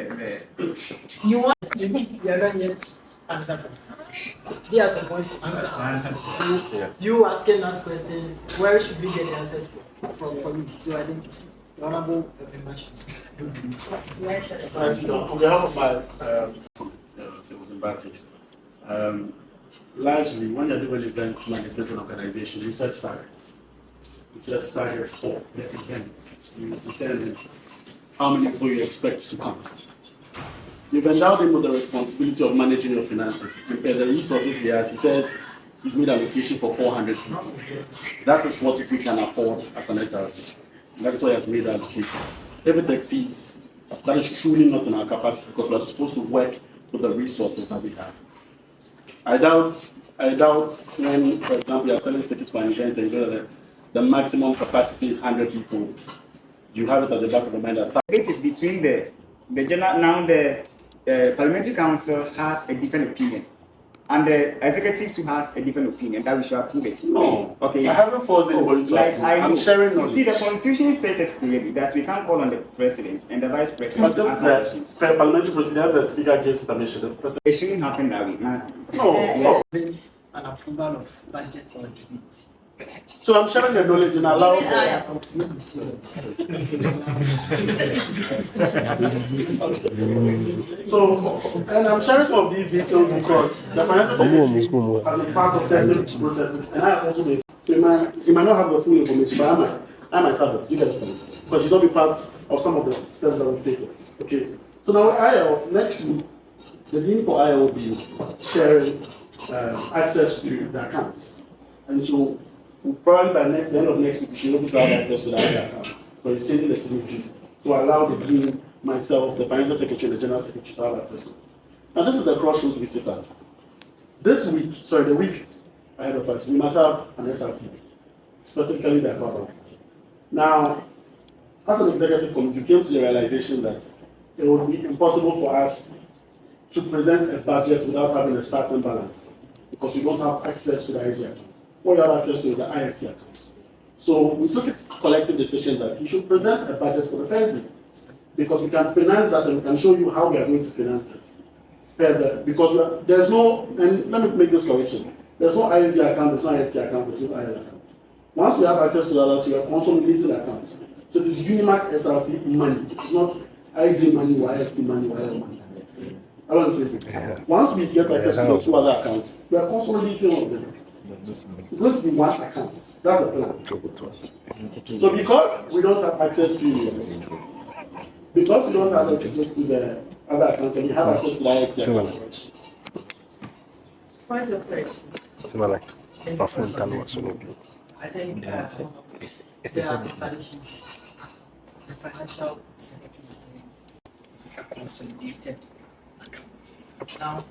S1: you want
S13: We are not yet answer questions. They are supposed to answer answers. So you asking us questions, where should we get the answers from you? So I think the honorable member should do
S16: On behalf of my it was in bad taste. Largely, when you're doing events management and organization, you set targets. You set targets for the events. You determine how many people you expect to come. You've endowed him with the responsibility of managing your finances. And per the resources he has, he says he's made allocation for 400 people. That is what we can afford as an SRC. And that is why he has made allocation. If it exceeds, that is truly not in our capacity because we are supposed to work with the resources that we have. I doubt when, for example, you are selling tickets for an event and you know that the maximum capacity is 100 people. You have it at the back of the mind that
S11: it is between the general, now the Parliamentary Council has a different opinion, and the executive too has a different opinion that we should approve it.
S16: No,
S11: okay.
S16: I haven't forced anybody to approve. I'm sharing
S11: You
S16: knowledge.
S11: see, the Constitution stated clearly that we can't call on the President and the Vice President
S16: But
S11: to
S16: that's
S11: answer questions.
S16: the Parliamentary President, the Speaker gives permission. The President.
S11: It shouldn't happen that way, man.
S16: No.
S13: an approval of budget or debate.
S16: So I'm sharing the knowledge and allow. So, and I'm sharing some of these details because the financial secretary has been part of certain processes, and I also been. You might not have the full information, but I might have it. You get the point. Because you don't be part of some of the steps that we've taken. Okay. So now IL next week, the need for IL will be sharing access to the accounts, and so probably by the end of next week we should be able to have access to the other accounts. So it's changing the signatories to allow the dean, myself, the financial secretary, and the general secretary to have access to it. Now this is the crossroads we sit at. This week, sorry, the week ahead of us, we must have an SRC, specifically the Akwaaba. Now, as an executive committee, we came to the realization that it would be impossible for us to present a budget without having a starting balance because we don't have access to the IG account. What we have access to is the IFT account. So we took a collective decision that he should present a budget for the first day because we can finance that and we can show you how we are going to finance it. Further, because there's no, and let me make this correction, there's no IFT account, there's no IFT account, there's no IL account. Once we have access to the other two, we are consolidating accounts. So it is UNIMAC SRC money. It's not IG money, YFT money, YL money. I want to say this. Once we get access to the two other accounts, we are consolidating all of them. It's going to be one account. That's the plan. So because we don't have access to the other accounts and we have access to the IFT account.
S3: Point of correction.
S13: I think there are contradictions. The financial secretary is saying consolidated accounts. Now,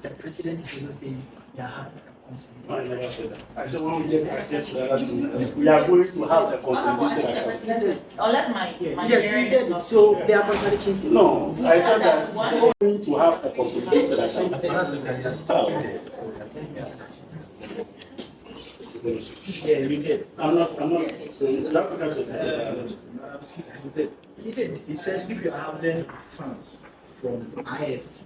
S13: the president is also saying we are having a consolidated.
S16: I said when we get access to that, we are going to have a consolidated account.
S1: Unless my
S13: yes, he said it. So there are contradictions.
S16: No, I said that we are going to have a consolidated account.
S6: Yeah, you did.
S16: I'm not.
S2: He did. He said if you are having funds from IFT,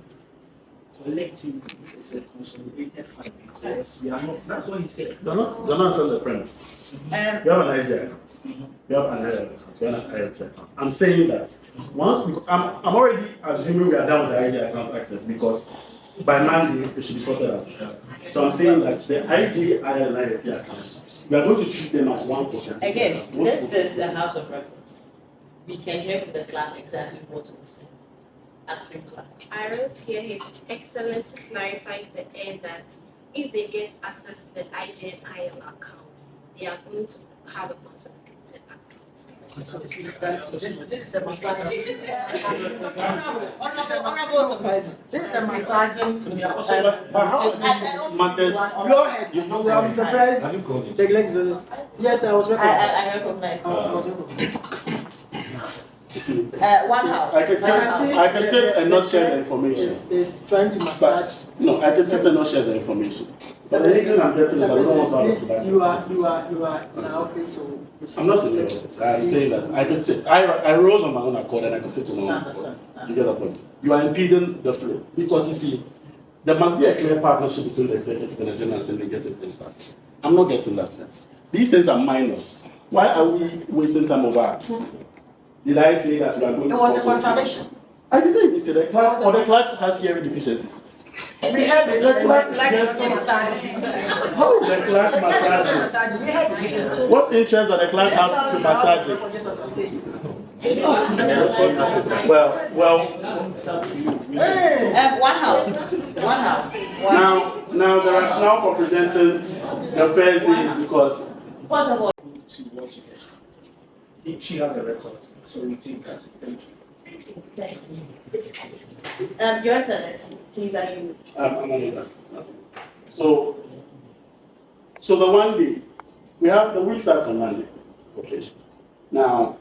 S2: collecting it's a consolidated fund because we are not. That's what he said.
S16: They're not on the premise. You have an IG account. You have an IL account. You have an IFT account. I'm saying that once I'm already assuming we are done with the IG account access because by Monday it should be sorted out. So I'm saying that the IG, IL, and IFT accounts, we are going to treat them as 1%.
S1: Again, this is a house of records. We can hear from the clerk exactly what we say. Acting clerk.
S17: I wrote here His Excellency clarifies the air that if they get access to the IG and IL account, they are going to have a consolidated account.
S13: This is a massage. This is a massaging.
S16: Matters.
S13: Go ahead. I'm surprised. Yes, I was recognized.
S1: I recognize.
S13: I was recognized.
S1: One house.
S16: I can sit and not share the information.
S13: Is trying to massage.
S16: No, I can sit and not share the information. But the reason I'm getting is I don't want to have
S13: you are in our office, so
S16: I'm not in the office. I'm saying that I can sit. I rose on my own accord and I can sit on my own accord. You get the point? You are impeding the flow. Because you see, there must be a clear partnership between the executive and the general assembly getting things back. I'm not getting that sense. These things are minors. Why are we wasting time over? Did I say that we are going to...
S13: It was a contradiction.
S16: I didn't even say the clerk, or the clerk has hearing deficiencies.
S13: We had the clerk
S16: massage. How is the clerk massaging? What interest does the clerk have to massage it?
S1: One house.
S16: Now the rationale for presenting the first day is because...
S1: What about...
S5: She has a record, so we think that. Thank you.
S1: Thank you. Your Excellency, please, are you?
S16: I'm on that. So the one day, we have the week starts on Monday. Okay. Now,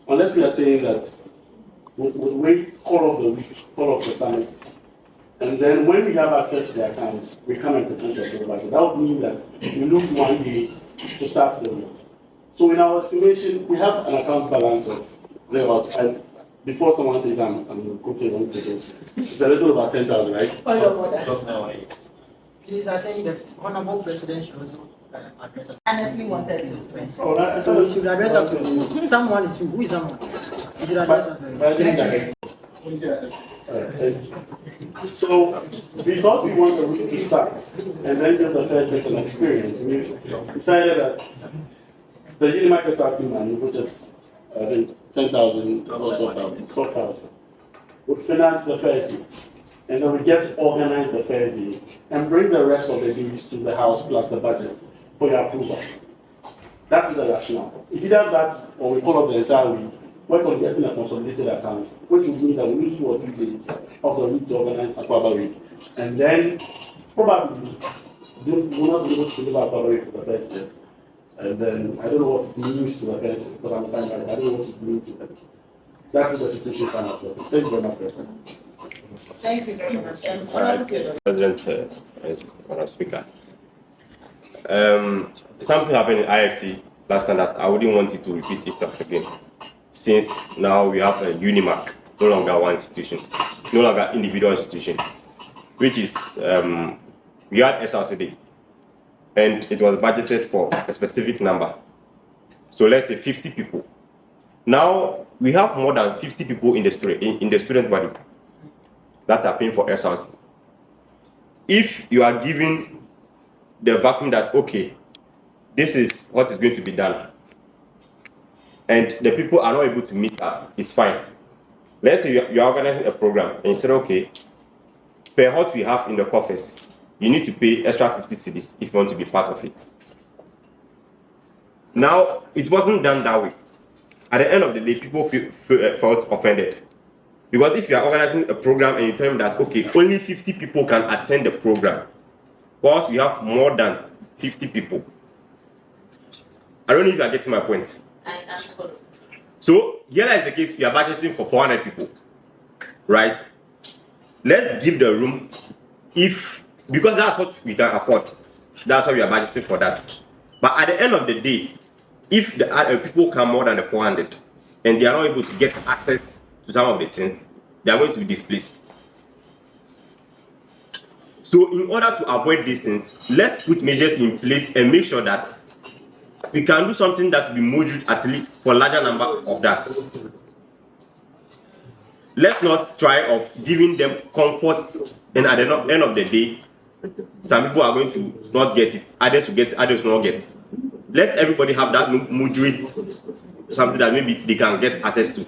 S16: unless we are saying that we'll wait all of the week, all of the summit, and then when we have access to the account, we come and present the budget. That would mean that we look one day to start the week. So in our estimation, we have an account balance of thereabouts. And before someone says I'm quoting wrong figures, it's a little about 10,000, right?
S13: Point of order. Please, I think the Honorable President should also address us.
S1: Honestly wanted to express.
S13: So you should address us with someone is who is someone? You should address us very well.
S16: So, because we want the week to start and then give the first lesson experience, we've decided that the UNIMAC SRC money, which is, I think, 10,000 or 12,000, would finance the first day. And then we get to organize the first day and bring the rest of the days to the House plus the budget for your approval. That is the rationale. It's either that or we call up the entire week, work on getting a consolidated account, which would mean that we use 2 or 3 days of the week to organize Akwaaba week. And then probably we'll not be able to deliver Akwaaba week for the first test. And then I don't know what it means to the first because I'm fine, I don't know what it means to them. That is the situation for myself. Thank you very much for your time.
S1: Thank you very much.
S14: President, Madam Speaker. Something happened in IFT last time that I wouldn't want it to repeat itself again. Since now we have a UNIMAC, no longer one institution, no longer individual institution, which is we had SRCD, and it was budgeted for a specific number. So let's say 50 people. Now we have more than 50 people in the student body that are paying for SRC. If you are giving the vacuum that, okay, this is what is going to be done, and the people are not able to meet up, it's fine. Let's say you are organizing a program and you say, okay, per what we have in the coffers, you need to pay extra 50 cedis if you want to be part of it. Now, it wasn't done that way. At the end of the day, people felt offended. Because if you are organizing a program and you tell them that, okay, only 50 people can attend the program, whilst we have more than 50 people. I don't know if you are getting my point. So, here is the case, we are budgeting for 400 people, right? Let's give the room, because that's what we can afford. That's why we are budgeting for that. But at the end of the day, if the people come more than the 400 and they are not able to get access to some of the things, they are going to be displaced. So in order to avoid these things, let's put measures in place and make sure that we can do something that will be moderate at least for a larger number of that. Let's not try of giving them comfort, and at the end of the day, some people are going to not get it, others will get it, others will not get it. Let everybody have that moderate, something that maybe they can get access to,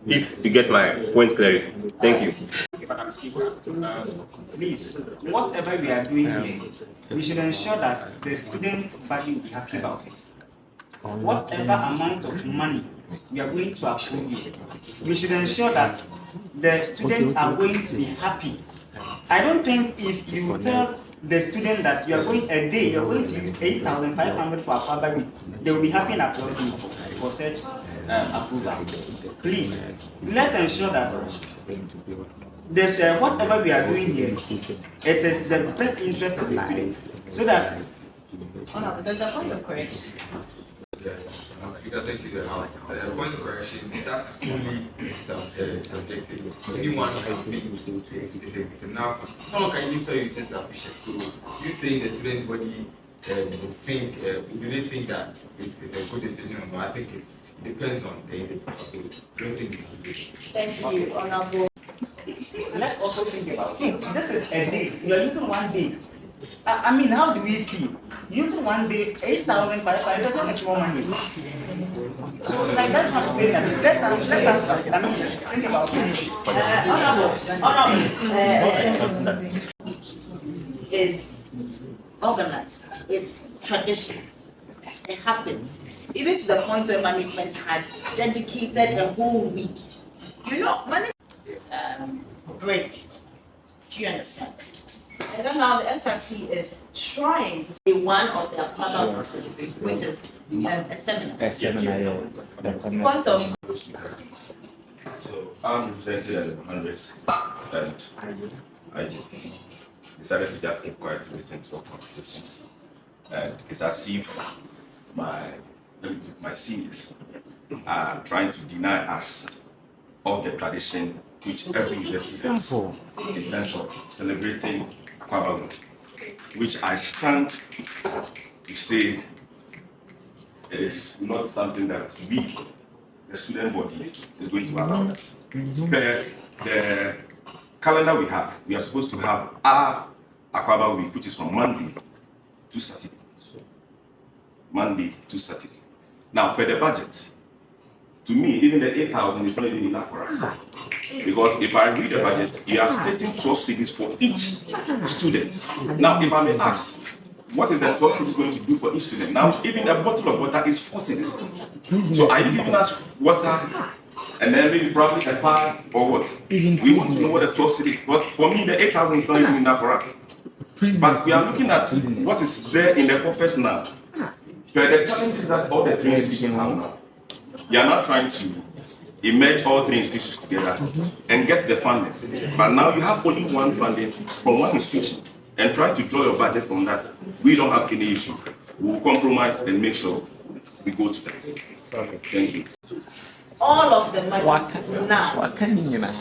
S14: if you get my point clearly. Thank you.
S11: Madam Speaker, please, whatever we are doing here, we should ensure that the student body will be happy about it. Whatever amount of money we are going to approve here, we should ensure that the students are going to be happy. I don't think if you tell the student that you are going a day, you are going to use 8,500 for Akwaaba week, they will be happy and applaud you for such approval. Please, let's ensure that whatever we are doing here, it is the best interest of the students, so that.
S1: Oh no, there's a point of correction.
S18: Speaker, thank you. Point of correction, that's fully subjective. Anyone can think it's enough. Someone can even tell you it's insufficient. So you saying the student body will think, you don't think that it's a good decision or not. I think it depends on the individual. So I don't think it's
S1: Thank you, Honorable.
S11: Let's also think about it. This is a day. You are using one day. I mean, how do we feel? Using one day, 8,500 is more money. So, like, that's what I'm saying. Let us, I mean, think about it.
S1: Is organized. It's tradition. It happens. Even to the point where management has dedicated a whole week. You know, management break. Do you understand? And then now the SRC is trying to be one of their partner which is a seminar. Point of
S19: So I'm represented as a Congress, and I decided to just keep quiet to listen to our conversations. And it's as if my seniors are trying to deny us of the tradition which every university has in terms of celebrating Akwaaba, which I stand to say it is not something that we, the student body, is going to allow that. The calendar we are supposed to have our Akwaaba week, which is from Monday to Saturday. Monday to Saturday. Now, per the budget, to me, even the 8,000 is not even enough for us. Because if I read the budget, you are stating 12 cities for each student. Now, if I may ask, what is the 12 cities going to do for each student? Now, even a bottle of water is 4 cities. So are you giving us water and then maybe probably a bar or what? We want to know what the 12 cities. But for me, the 8,000 is not even enough for us. But we are looking at what is there in the coffers now. But the challenges that all the 3 institutions have now, you are not trying to merge all 3 institutions together and get the funding. But now you have only one funding from one institution and trying to draw your budget from that. We don't have any issue. We will compromise and make sure we go to that. Thank you.
S1: All of the money now,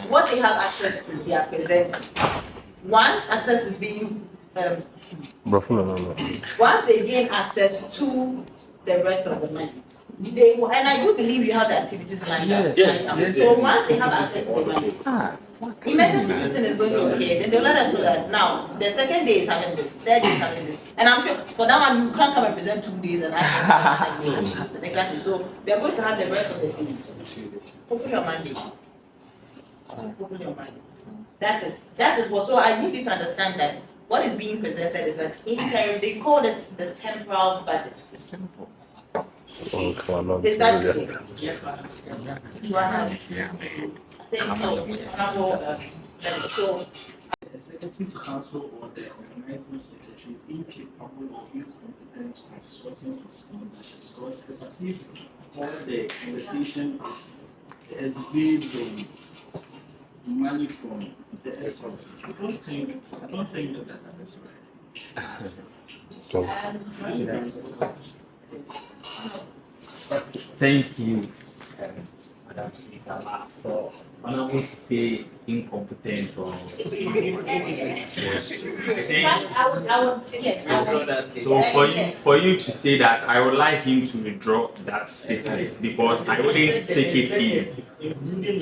S1: what they have access to, they are presenting. Once access is being once they gain access to the rest of the money, they and I do believe you have the activities lined up.
S12: Yes.
S1: So once they have access to the money, emergency sitting is going to occur. Then they'll let us know that now the second day is having this, third day is having this, and I'm sure for that one you can't come and present 2 days and ask exactly. So we are going to have the rest of the fees. Hopefully on Monday. Hopefully on Monday. That is what. So I need you to understand that what is being presented is an interim. They call it the temporal budget. Simple. Is that clear? Yes, ma'am. Do I have? Yeah. So,
S2: the executive council or the organizing secretary incapable or incompetent of sorting for sponsorships, because it's as if all the conversation is based on money from the SRC. I don't think that is right.
S12: Thank you, Madam Speaker, for unable to say incompetent or. So for you to say that, I would like him to withdraw that statement because I wouldn't take it easy.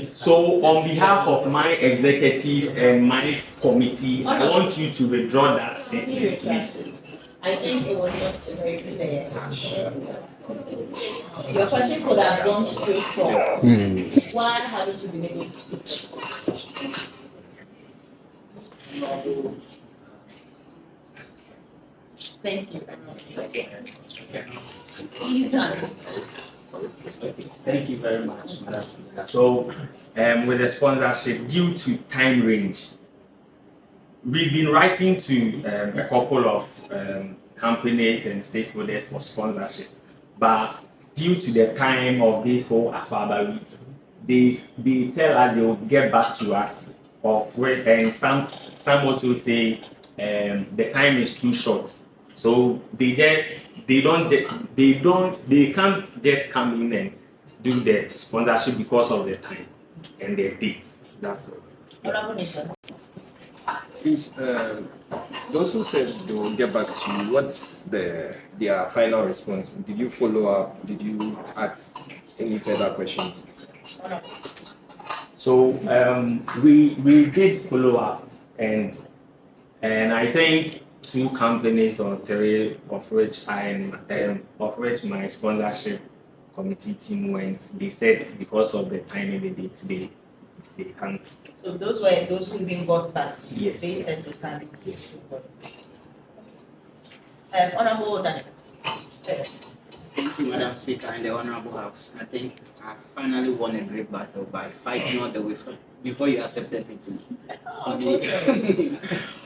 S12: So on behalf of my executives and my committee, I want you to withdraw that statement, please.
S1: I think it was not very clear. Your question could have gone straight from one having to be able to Thank you. Please answer.
S12: Thank you very much, Madam Speaker. So, with the sponsorship, due to time range, we've been writing to a couple of companies and stakeholders for sponsorships, but due to the time of this whole Akwaaba week, they tell us they will get back to us. And some also say the time is too short, so they can't just come in and do the sponsorship because of the time and the dates. That's all.
S9: Please, those who said they will get back to you, what's their final response? Did you follow up? Did you ask any further questions?
S12: So we did follow up, and I think 2 companies or 3 of which my sponsorship committee team went. They said because of the time and the dates they can't.
S1: So those were those who even got back to you.
S12: Yes.
S1: They said the time. Yes. Honorable Daniel.
S7: Thank you, Madam Speaker, and the Honorable House. I think I finally won a great battle by fighting all the way from before you accepted me to.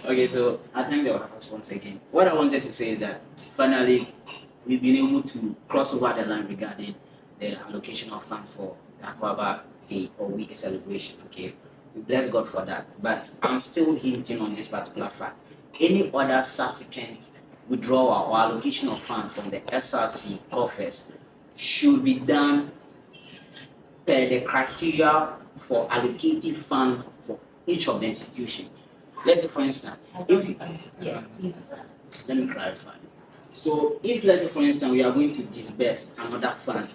S7: Okay, so I thank the House once again. What I wanted to say is that finally we've been able to cross over the line regarding the allocation of funds for the Akwaaba Day or Week celebration. Okay, we bless God for that. But I'm still hinting on this particular fact. Any other subsequent withdrawal or allocation of funds from the SRC coffers should be done per the criteria for allocating funds for each of the institutions. Let's say, for instance, if let me clarify. So if let's say for instance we are going to disburse another fund